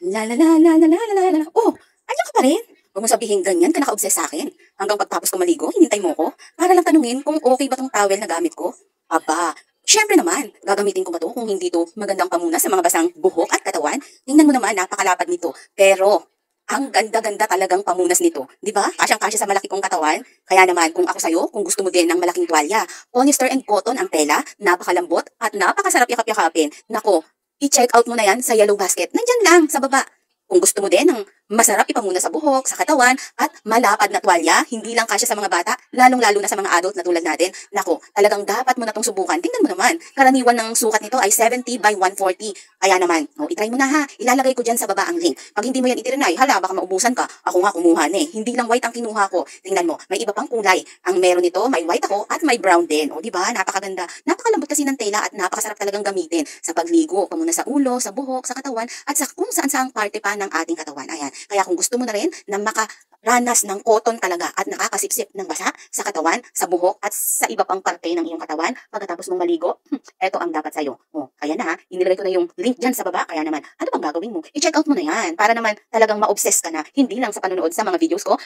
La la la la la la la la la. Oh, andiyan ka pa rin? Huwag mo sabihin ganyan ka naka-obsess sa akin. Hanggang pagtapos ko maligo, hinintay mo ko para lang tanungin kung okay ba tong towel na gamit ko. Aba, syempre naman, gagamitin ko ba to kung hindi to magandang pamunas sa mga basang buhok at katawan? Tingnan mo naman, napakalapad nito. Pero, ang ganda-ganda talagang pamunas nito. Di ba? Kasyang-kasya sa malaki kong katawan. Kaya naman, kung ako sa'yo, kung gusto mo din ng malaking tuwalya, polyester and cotton ang tela, napakalambot at napakasarap yakap-yakapin. Nako, i-check out mo na yan sa yellow basket. Nandyan lang, sa baba. Kung gusto mo din ng masarap ipamuna sa buhok, sa katawan, at malapad na tuwalya, hindi lang kasya sa mga bata, lalong-lalo na sa mga adult na tulad natin. Nako, talagang dapat mo na itong subukan. Tingnan mo naman, karaniwan ng sukat nito ay 70 by 140. Kaya naman, itry mo na ha. Ilalagay ko dyan sa baba ang link. Pag hindi mo yan itirinay, hala, baka maubusan ka. Ako nga kumuha na eh. Hindi lang white ang kinuha ko. Tingnan mo, may iba pang kulay. Ang meron nito, may white ako at may brown din. O, di ba? Napakaganda. Napakalambot kasi ng tela at napakasarap talagang gamitin sa pagligo, pamuna sa ulo, sa buhok, sa katawan, at sa kung saan-saang parte pa ng ating katawan. Ayan. Kaya kung gusto mo na rin na makaranas ng cotton talaga at nakakasipsip ng basa sa katawan, sa buhok, at sa iba pang parte ng iyong katawan, pagkatapos mong maligo, eto ang dapat sa'yo. Kaya na ha, inilagay ko na yung link dyan sa baba. Kaya naman, ano bang gagawin mo? I-check out mo na yan para naman talagang ma-obsess ka na, hindi lang sa panonood sa mga videos ko,